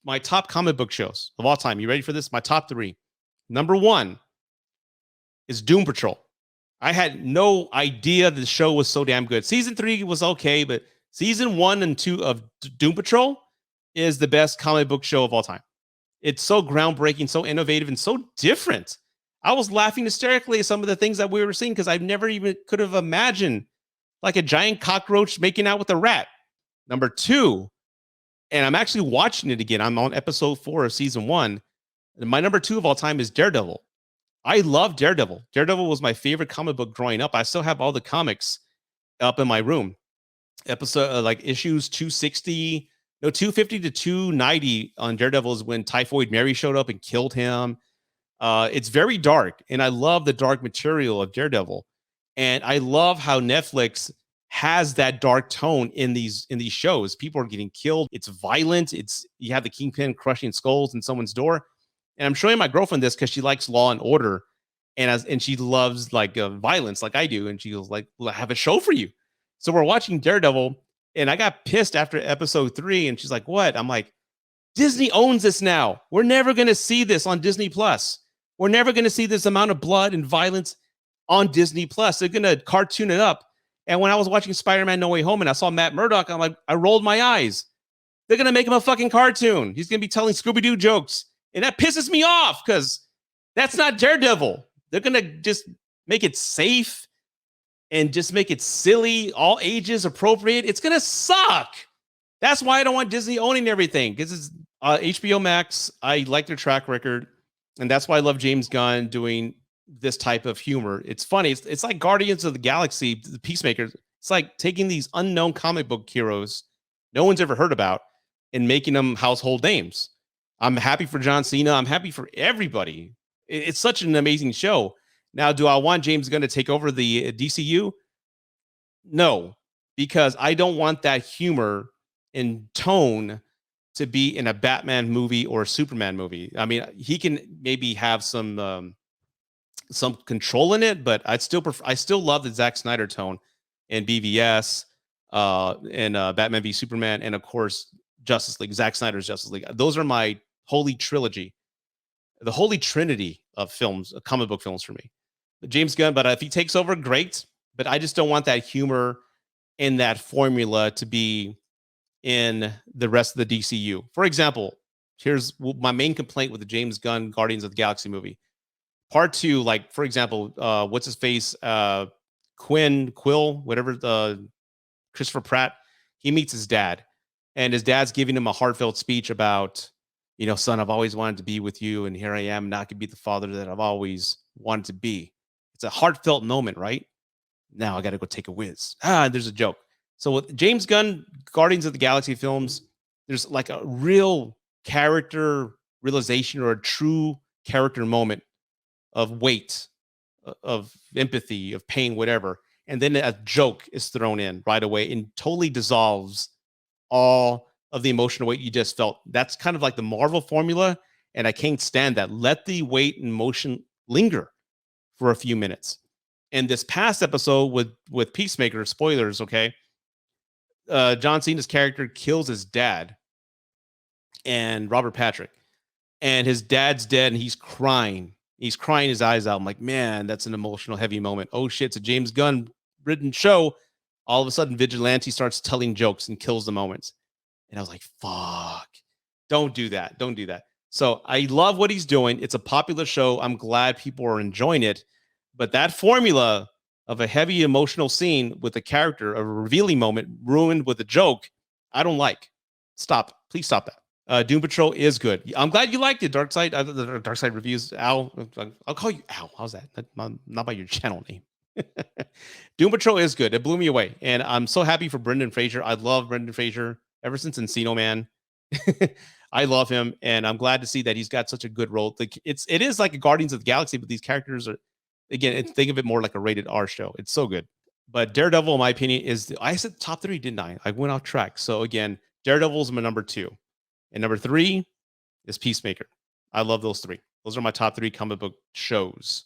my top comic book shows of all time. You ready for this? My top 3. Number 1 is Doom Patrol. I had no idea the show was so damn good. Season 3 was okay, but season 1 and 2 of Doom Patrol is the best comic book show of all time. It's so groundbreaking, so innovative, and so different. I was laughing hysterically at some of the things that we were seeing because I never even could have imagined like a giant cockroach making out with a rat. Number 2, and I'm actually watching it again. I'm on episode 4 of season 1. And my number 2 of all time is Daredevil. I love Daredevil. Daredevil was my favorite comic book growing up. I still have all the comics up in my room. Episode like issues 250 to 290 on Daredevil is when Typhoid Mary showed up and killed him. It's very dark, and I love the dark material of Daredevil. And I love how Netflix has that dark tone in these shows. People are getting killed. It's violent. You have the Kingpin crushing skulls in someone's door. And I'm showing my girlfriend this because she likes Law and Order, and she loves like violence like I do. And she was like, well, I have a show for you. So we're watching Daredevil, and I got pissed after episode 3. And she's like, what? I'm like, Disney owns this now. We're never going to see this on Disney Plus. We're never going to see this amount of blood and violence on Disney Plus. They're going to cartoon it up. And when I was watching Spider-Man No Way Home and I saw Matt Murdock, I'm like, I rolled my eyes. They're going to make him a fucking cartoon. He's going to be telling Scooby-Doo jokes. And that pisses me off because that's not Daredevil. They're going to just make it safe and just make it silly, all ages appropriate. It's going to suck. That's why I don't want Disney owning everything, because it's HBO Max. I like their track record. And that's why I love James Gunn doing this type of humor. It's funny. It's like Guardians of the Galaxy, the Peacemakers. It's like taking these unknown comic book heroes no one's ever heard about and making them household names. I'm happy for John Cena. I'm happy for everybody. It's such an amazing show. Now, do I want James Gunn to take over the DCU? No, because I don't want that humor and tone to be in a Batman movie or a Superman movie. I mean, he can maybe have some control in it, but I still love the Zack Snyder tone in BVS, and Batman v Superman, and of course Justice League, Zack Snyder's Justice League. Those are my holy trilogy, the holy trinity of films, comic book films for me. But James Gunn, but if he takes over, great. But I just don't want that humor in that formula to be in the rest of the DCU. For example, here's my main complaint with the James Gunn Guardians of the Galaxy movie. Part 2, like, for example, what's his face? Quill, whatever, the Christopher Pratt, he meets his dad, and his dad's giving him a heartfelt speech about, son, I've always wanted to be with you, and here I am, not to be the father that I've always wanted to be. It's a heartfelt moment, right? Now I got to go take a whiz. There's a joke. So with James Gunn, Guardians of the Galaxy films, there's like a real character realization or a true character moment of weight, of empathy, of pain, whatever. And then a joke is thrown in right away and totally dissolves all of the emotional weight you just felt. That's kind of like the Marvel formula, and I can't stand that. Let the weight and emotion linger for a few minutes. And this past episode with Peacemaker, spoilers, okay? John Cena's character kills his dad, and Robert Patrick, and his dad's dead, and he's crying. He's crying his eyes out. I'm like, man, that's an emotional, heavy moment. Oh shit, it's a James Gunn written show. All of a sudden, Vigilante starts telling jokes and kills the moments. And I was like, fuck, don't do that. Don't do that. So I love what he's doing. It's a popular show. I'm glad people are enjoying it. But that formula of a heavy emotional scene with a character, a revealing moment ruined with a joke, I don't like. Stop. Please stop that. Doom Patrol is good. I'm glad you liked it, Dark Side. The Dark Side Reviews. Al, I'll call you Al. How's that? Not by your channel name. Doom Patrol is good. It blew me away. And I'm so happy for Brendan Fraser. I love Brendan Fraser ever since Encino Man. I love him. And I'm glad to see that he's got such a good role. It is like a Guardians of the Galaxy, but these characters are, again, think of it more like a rated R show. It's so good. But Daredevil, in my opinion, I said top 3, didn't I? I went off track. So again, Daredevil's my number 2. And number 3 is Peacemaker. I love those 3. Those are my top 3 comic book shows.